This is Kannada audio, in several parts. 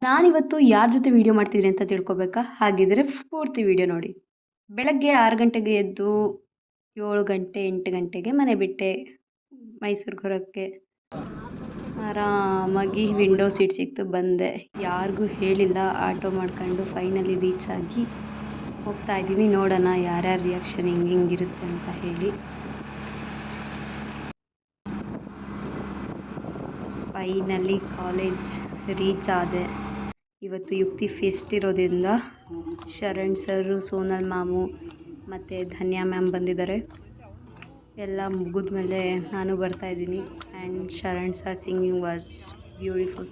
ನಾನಿವತ್ತು ಯಾರ ಜೊತೆ ವೀಡಿಯೋ ಮಾಡ್ತಿದ್ದೀನಿ ಅಂತ ತಿಳ್ಕೊಬೇಕಾ? ಹಾಗಿದ್ರೆ ಪೂರ್ತಿ ವೀಡಿಯೋ ನೋಡಿ. ಬೆಳಗ್ಗೆ 6 ಗಂಟೆಗೆ ಎದ್ದು 7 ಗಂಟೆ 8 ಗಂಟೆಗೆ ಮನೆ ಬಿಟ್ಟೆ ಮೈಸೂರಿಗೆ ಹೊರಕ್ಕೆ. ಆರಾಮಾಗಿ ವಿಂಡೋ ಸೀಟ್ ಸಿಕ್ತು, ಬಂದೆ. ಯಾರಿಗೂ ಹೇಳಿಲ್ಲ. ಆಟೋ ಮಾಡ್ಕೊಂಡು ಫೈನಲಿ ರೀಚ್ ಆಗಿ ಹೋಗ್ತಾ ಇದ್ದೀನಿ. ನೋಡೋಣ ಯಾರ್ಯಾರ ರಿಯಾಕ್ಷನ್ ಹೆಂಗಿರುತ್ತೆ ಅಂತ ಹೇಳಿ. ಫೈನಲಿ ಕಾಲೇಜ್ ರೀಚ್ ಆದೆ. ಇವತ್ತು ಯುಕ್ತಿ ಫೆಸ್ಟ್ ಇರೋದ್ರಿಂದ ಶರಣ್ ಸರು, ಸೋನಲ್ ಮಾಮು ಮತ್ತು ಧನ್ಯಾ ಮ್ಯಾಮ್ ಬಂದಿದ್ದಾರೆ. ಎಲ್ಲ ಮುಗಿದ್ಮೇಲೆ ನಾನು ಬರ್ತಾಯಿದ್ದೀನಿ. And Sharan sir singing was beautiful.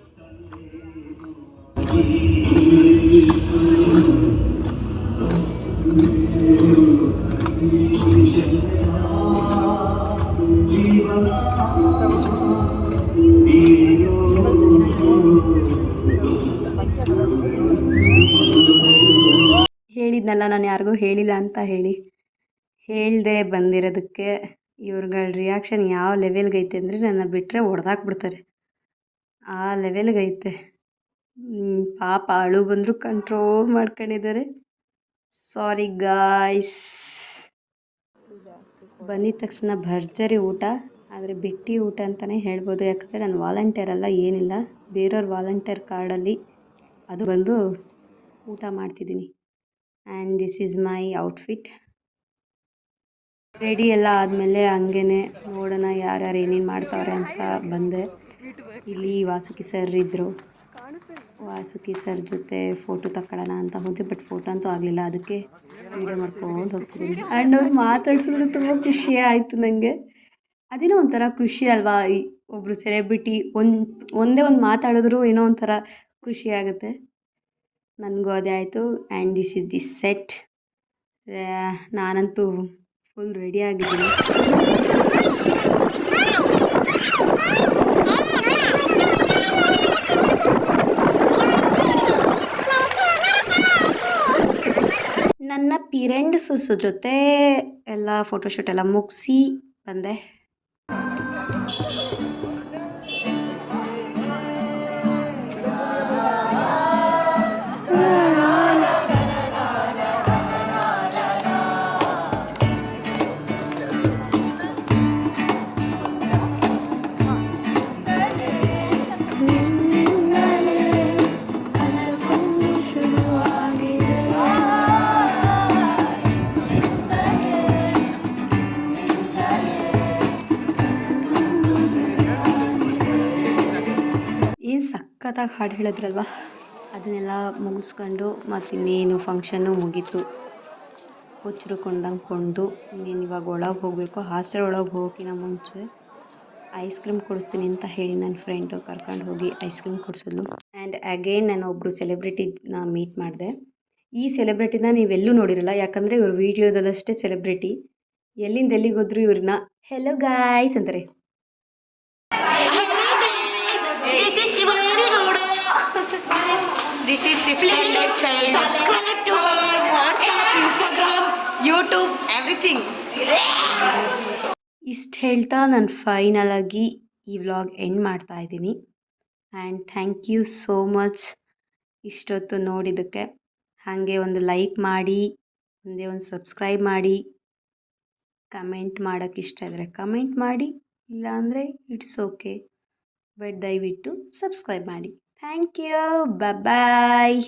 ಹೇಳಿದ್ನಲ್ಲ ನಾನು ಯಾರಿಗೂ ಹೇಳಿಲ್ಲ ಅಂತ ಹೇಳಿ. ಹೇಳ್ದೆ ಬಂದಿರೋದಕ್ಕೆ ಇವ್ರುಗಳ ರಿಯಾಕ್ಷನ್ ಯಾವ ಲೆವೆಲ್ಗೈತೆ ಅಂದರೆ ನನ್ನ ಬಿಟ್ಟರೆ ಹೊಡೆದಾಕ್ಬಿಡ್ತಾರೆ, ಆ ಲೆವೆಲ್ಗೈತೆ. ಪಾಪ ಅಳು ಬಂದರೂ ಕಂಟ್ರೋಲ್ ಮಾಡ್ಕೊಂಡಿದ್ದಾರೆ. ಸಾರಿ ಗಾಯ್ಸ್. ಬಂದಿದ ತಕ್ಷಣ ಭರ್ಜರಿ ಊಟ, ಆದರೆ ಬಿಟ್ಟಿ ಊಟ ಅಂತಲೇ ಹೇಳ್ಬೋದು. ಯಾಕಂದರೆ ನಾನು ವಾಲಂಟಿಯರ್ ಅಲ್ಲ, ಏನಿಲ್ಲ, ಬೇರೆಯವ್ರ ವಾಲಂಟಿಯರ್ ಕಾರ್ಡಲ್ಲಿ ಅದು ಬಂದು ಊಟ ಮಾಡ್ತಿದ್ದೀನಿ. And this is my outfit. Ready ಎಲ್ಲ ಆದಮೇಲೆ ಹಂಗೇ ನೋಡೋಣ ಯಾರ್ಯಾರು ಏನೇನು ಮಾಡ್ತಾವ್ರೆ ಅಂತ ಬಂದೆ. ಇಲ್ಲಿ ವಾಸುಕಿ ಸರ್ ಇದ್ದರು. ವಾಸುಕಿ ಸರ್ ಜೊತೆ ಫೋಟೋ ತಗೊಳ್ಳೋಣ ಅಂತ ಹೋದೆ, ಬಟ್ ಫೋಟೋ ಅಂತೂ ಆಗಲಿಲ್ಲ. ಅದಕ್ಕೆ ವೀಡಿಯೋ ಮಾಡ್ಕೊಂಡು ಹೋಗ್ತಿದ್ದೀನಿ. ಆ್ಯಂಡ್ ಅವ್ರು ಮಾತಾಡ್ಸಿದ್ರು ತುಂಬ ಖುಷಿ ಆಯಿತು ನನಗೆ. ಅದೇನೋ ಒಂಥರ ಖುಷಿ ಅಲ್ವಾ, ಒಬ್ಬರು ಸೆಲೆಬ್ರಿಟಿ ಒಂದೇ ಒಂದು ಮಾತಾಡಿದ್ರು ಏನೋ ಒಂಥರ ಖುಷಿ ಆಗುತ್ತೆ. ನನಗೂ ಅದೇ ಆಯಿತು. And this is the set. ನಾನಂತೂ ಫುಲ್ ರೆಡಿ ಆಗಿದ್ದೀನಿ. ನನ್ನ ಪಿರೆಂಡ್ಸು ಜೊತೆ ಎಲ್ಲ ಫೋಟೋಶೂಟ್ ಎಲ್ಲ ಮುಗಿಸಿ ಬಂದೆ. ಸಖತ್ತಾಗಿ ಹಾಡು ಹೇಳಿದ್ರಲ್ವ, ಅದನ್ನೆಲ್ಲ ಮುಗಿಸ್ಕೊಂಡು ಮತ್ತಿನ್ನೇನು ಫಂಕ್ಷನ್ನು ಮುಗೀತು. ಹುಚ್ಚರುಕೊಂಡಂಗೆ ಕೊಂಡು ಇನ್ನೇನು ಇವಾಗ ಒಳಗೆ ಹೋಗಬೇಕು. ಹಾಸ್ಟೆಲ್ ಒಳಗೆ ಹೋಗೋಕ್ಕಿಂತ ಮುಂಚೆ ಐಸ್ ಕ್ರೀಮ್ ಕೊಡಿಸ್ತೀನಿ ಅಂತ ಹೇಳಿ ನನ್ನ ಫ್ರೆಂಡು ಕರ್ಕೊಂಡು ಹೋಗಿ ಐಸ್ ಕ್ರೀಮ್ ಕೊಡಿಸಿದ್ಲು. ಆ್ಯಂಡ್ ಅಗೇನ್ ನಾನು ಒಬ್ಬರು ಸೆಲೆಬ್ರಿಟಿನ ಮೀಟ್ ಮಾಡಿದೆ. ಈ ಸೆಲೆಬ್ರಿಟಿನ ನೀವೆಲ್ಲೂ ನೋಡಿರಲ್ಲ, ಯಾಕಂದರೆ ಇವ್ರ ವೀಡಿಯೋದಲ್ಲಷ್ಟೇ ಸೆಲೆಬ್ರಿಟಿ. ಎಲ್ಲಿಂದ ಎಲ್ಲಿಗೆ ಹೋದ್ರು ಇವ್ರನ್ನ ಹೆಲೋ ಗಾಯ್ಸ್ ಅಂತಾರೆ. This is 1500 child. Subscribe to her WhatsApp, Instagram, YouTube, everything. ಇಷ್ಟು ಹೇಳ್ತಾ ನಾನು ಫೈನಲ್ ಆಗಿ ಈ ವ್ಲಾಗ್ ಎಂಡ್ ಮಾಡ್ತಾ ಇದ್ದೀನಿ. And thank you so much ಇಷ್ಟೊತ್ತು ನೋಡಿದ್ದಕ್ಕೆ. ಹಾಗೆ ಒಂದು ಲೈಕ್ ಮಾಡಿ, ಒಂದೇ ಒಂದು ಸಬ್ಸ್ಕ್ರೈಬ್ ಮಾಡಿ, ಕಮೆಂಟ್ ಮಾಡೋಕ್ಕೆ ಇಷ್ಟ ಇದ್ದರೆ ಕಮೆಂಟ್ ಮಾಡಿ, ಇಲ್ಲಾಂದರೆ ಇಟ್ಸ್ ಓಕೆ, ಬಟ್ ದಯವಿಟ್ಟು ಸಬ್ಸ್ಕ್ರೈಬ್ ಮಾಡಿ. Thank you. ಬಾಯ್.